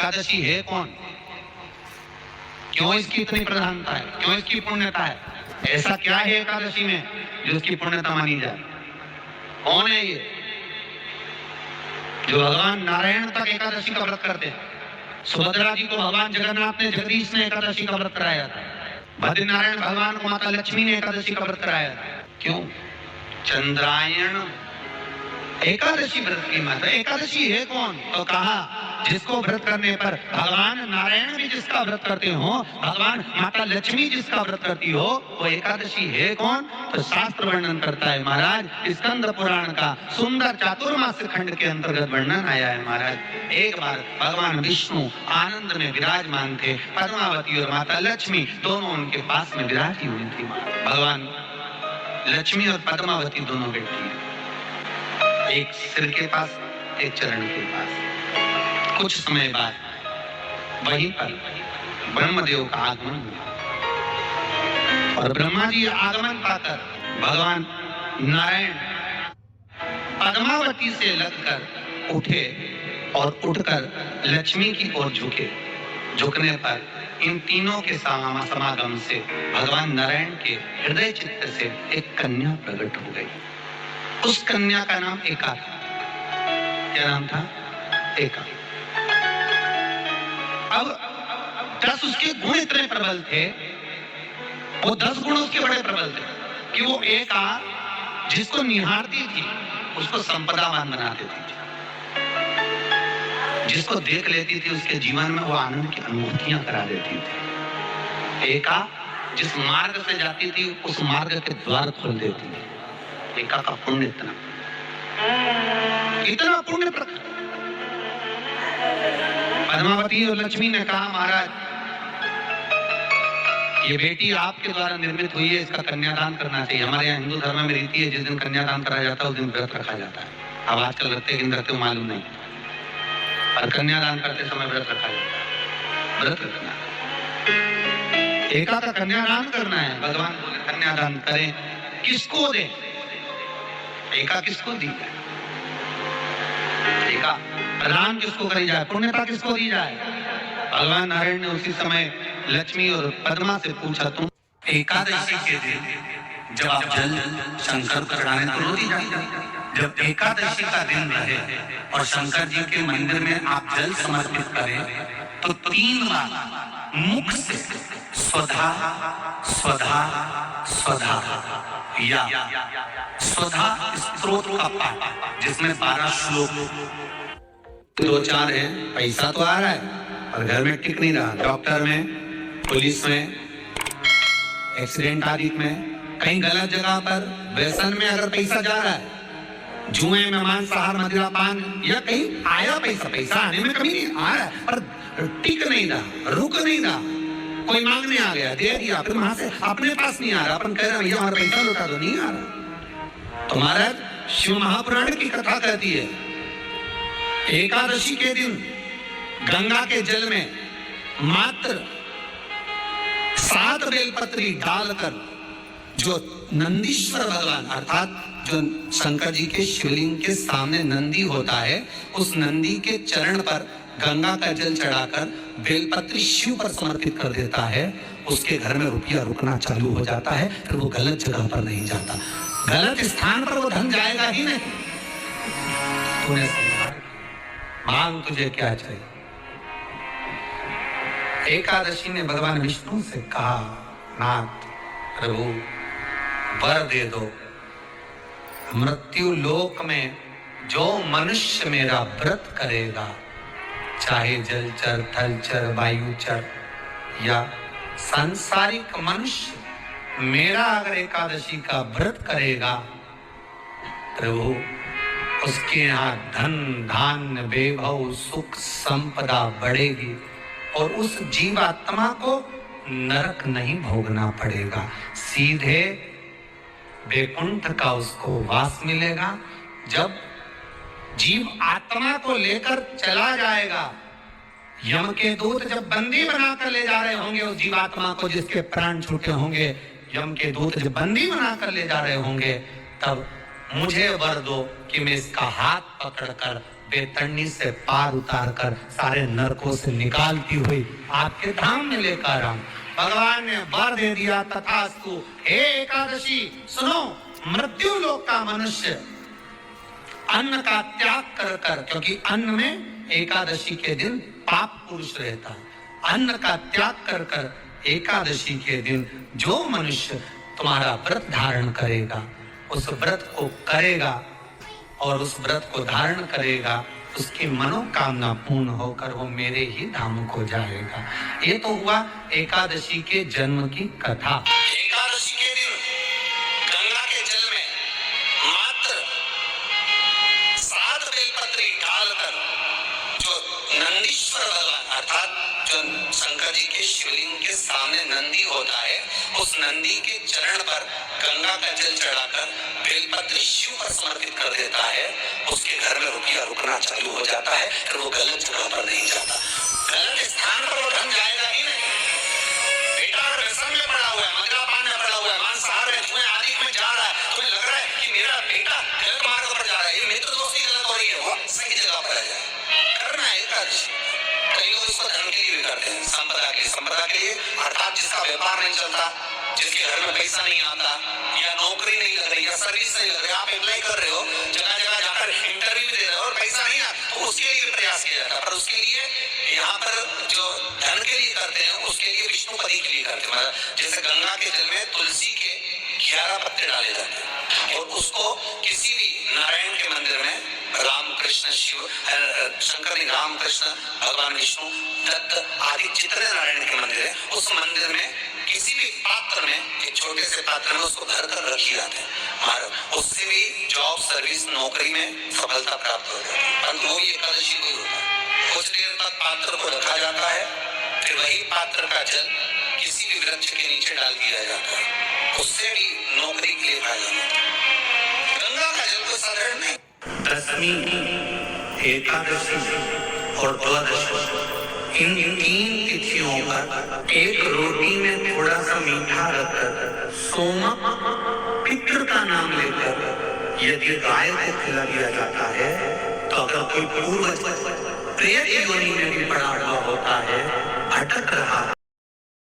एकादशी है कौन, क्यों इसकी इतनी प्रधानता है, क्यों इसकी पुण्यता है, ऐसा क्या है एकादशी में जो इसकी पुण्यता मानी जाए? कौन है ये जो भगवान नारायण तक एकादशी का व्रत करते हैं? सुभद्रा जी को भगवान जगन्नाथ ने, जगदीश ने एकादशी का व्रत कराया था। बद्रीनारायण भगवान को माता लक्ष्मी ने एकादशी का व्रत कराया था। क्यों? चंद्रायण एकादशी व्रत की माता। एकादशी है कौन? तो कहा जिसको व्रत करने पर भगवान नारायण भी जिसका व्रत करते हो, भगवान माता लक्ष्मी जिसका व्रत करती हो, वो एकादशी है कौन? तो शास्त्र वर्णन करता है महाराज, स्कंद पुराण का सुंदर चातुर्मास खंड के अंतर्गत वर्णन आया है महाराज। एक बार भगवान विष्णु आनंद में विराजमान थे, पद्मावती और माता लक्ष्मी दोनों उनके पास में विराजी हुई थी। भगवान लक्ष्मी और पद्मावती दोनों बैठी, एक सिर के पास, एक चरण के पास। कुछ समय बाद वहीं पर ब्रह्मदेव का आगमन हुआ और ब्रह्मा जी आगमन पाकर भगवान नारायण पद्मावती से लगकर उठे और उठकर लक्ष्मी की ओर झुके। झुकने पर इन तीनों के समागम से भगवान नारायण के हृदय चित्त से एक कन्या प्रकट हो गई। उस कन्या का नाम एका था। क्या नाम था? एका। अब 10 उसके गुण इतने प्रबल थे, वो 10 गुण उसके बड़े प्रबल थे कि वो एका जिसको निहारती थी उसको संपदावान बना देती थी, जिसको देख लेती थी उसके जीवन में वो आनंद की अनुभूतियां करा देती थी। एका जिस मार्ग से जाती थी उस मार्ग के द्वार खोल देती थी। एका का पुण्य इतना पुण्य प्रकट। पद्मावती और लक्ष्मी ने कहा महाराज ये बेटी आपके द्वारा निर्मित हुई है, इसका कन्यादान करना चाहिए। हमारे यहाँ हिंदू धर्म में रीति है जिस दिन कन्यादान कराया जाता है उस दिन व्रत रखा जाता है। अब आजकल रखते कि रखते मालूम नहीं, और कन्यादान करते समय व्रत रखा जाता है। व्रत रखना, एका का कन्यादान करना है। भगवान बोले कन्यादान करें, किसको दें? एका किसको दी जाए? एका प्रदान किसको करी जाए? पुण्यता किसको दी जाए? भगवान नारायण ने उसी समय लक्ष्मी और पद्मा से पूछा, तुम एकादशी के दिन जब आप जल शंकर को चढ़ाने तो दी जाए, जब एकादशी का दिन रहे और शंकर जी के मंदिर में आप जल समर्पित करें तो 3 बार मुख से स्वधा स्वधा स्वधा या स्वधा स्तोत्र का पाठ, जिसमें 12 श्लोक 2-4 है। पैसा तो आ रहा है और घर में टिक नहीं रहा। डॉक्टर में, पुलिस में, एक्सीडेंट आदि में, कहीं गलत जगह पर व्यसन में अगर पैसा जा रहा है, जुए में, मांसाहार, मदिरा पान, या कहीं आया पैसा आने में कभी नहीं आ रहा है पर टिक नहीं रहा, रुक नहीं रहा। कोई मांगने आ गया, दे दिया, फिर वहां से अपने पास नहीं आ रहा, अपन कह रहे भैया हमारा पैसा लौटा दो, नहीं आ रहा। तो महाराज शिव महापुराण की कथा कहती है एकादशी के दिन गंगा के जल में मात्र 7 बेलपत्री डालकर जो नंदीश्वर भगवान अर्थात जो शंकर जी के शिवलिंग के सामने नंदी होता है, उस नंदी के चरण पर गंगा का जल चढ़ाकर बेलपत्री शिव पर समर्पित कर देता है, उसके घर में रुपया रुकना चालू हो जाता है। फिर वो गलत जगह पर नहीं जाता, गलत स्थान पर वो धन जाएगा ही नहीं। तूने मांग तुझे क्या चाहिए? एकादशी ने भगवान विष्णु से कहा, नाथ प्रभु वर दे दो, मृत्यु लोक में जो मनुष्य मेरा व्रत करेगा, चाहे जलचर, थलचर, वायुचर या सांसारिक मनुष्य मेरा अगर एकादशी का व्रत करेगा, प्रभु उसके यहाँ धन धान्य वैभव सुख संपदा बढ़ेगी और उस जीवात्मा को नरक नहीं भोगना पड़ेगा, सीधे वैकुंठ का उसको वास मिलेगा। जब जीव आत्मा को लेकर चला जाएगा, यम के दूत जब बंदी बनाकर ले जा रहे होंगे उस जीवात्मा को जिसके प्राण छूटे होंगे, यम के दूत जब बंदी बनाकर ले जा रहे होंगे, तब मुझे वर दो कि मैं इसका हाथ पकड़कर बेतरनी से पार उतार कर सारे नरकों से निकालती हुई आपके धाम में लेकर आऊं। भगवान ने वर दे दिया, तथास्तु। हे एकादशी सुनो, मृत्यु लोक का मनुष्य अन्न का त्याग कर कर, क्योंकि अन्न में एकादशी के दिन पाप पुरुष रहता है, अन्न का त्याग कर कर एकादशी के दिन जो मनुष्य तुम्हारा व्रत धारण करेगा, उस व्रत को करेगा और उस व्रत को धारण करेगा, उसकी मनोकामना पूर्ण होकर वो मेरे ही धाम को जाएगा। ये तो हुआ एकादशी के जन्म की कथा। एकादशी के दिन गंगा के जल में मात्र 7 बेलपत्री डालकर जो नंदीश्वर भगवान अर्थात जो शंकर जी के शिवलिंग के सामने नंदी होता है, उस नंदी के चरण पर गंगा का जल चढ़ाकर बेलपत्री शिव पर समर्पित कर देता है, उसके घर में रुपया रुकना चालू हो जाता है, फिर वो गलत जगह पर नहीं जाता, गलत स्थान पर वो ढंग जाएगा ही नहीं। बेटा अगर व्यसन में पड़ा हुआ है, मद्यपान में पड़ा हुआ है, मांसाहार में जुए आदि में जा रहा है, तुम्हें लग रहा है कि मेरा बेटा गलत मार्ग पर जा रहा है, ये मित्र दोस्ती गलत हो रही है, वो सही जगह पर आ जाए। करना है एकादशी। कई लोग इसको धन के लिए भी करते हैं, संपदा के लिए अर्थात जिसका व्यापार नहीं चलता, जिसके घर में पैसा नहीं आता, या नौकरी नहीं लग रही, या सर्विस नहीं लग रही, आप अप्लाई कर रहे हो, जगह जगह जाकर इंटरव्यू दे रहे हो और पैसा नहीं आता, तो उसके लिए प्रयास किया जाता है। पर उसके लिए यहाँ पर जो धन के लिए करते हैं, उसके लिए विष्णुपति के लिए करते हैं। जैसे गंगा के जल में तुलसी के 11 पत्ते डाले जाते हैं और उसको किसी भी नारायण के मंदिर में राम कृष्ण शिव शंकर ने राम कृष्ण भगवान विष्णु दत्त आदि जितने नारायण के मंदिर है, उस मंदिर में किसी भी पात्र में, एक छोटे से पात्र में उसको भर कर रखी जाते हैं, उससे भी जॉब सर्विस नौकरी में सफलता प्राप्त हो जाती है। परंतु वो एकादशी को ही होता है, कुछ देर तक पात्र को रखा जाता है, फिर वही पात्र का जल किसी भी वृक्ष के नीचे डाल दिया जाता है, उससे भी नौकरी के लिए फायदा होता है। गंगा का जल कोई साधारण नहीं। दशमी, एकादशी और द्वादशी, इन 3 तिथियों पर एक रोटी में थोड़ा सा मीठा रखकर सोमक पितृ का नाम लेकर यदि गाय को खिला दिया जाता है, तो अगर कोई पूर्वज प्रेत योनि में भी पड़ा हुआ होता है, भटक रहा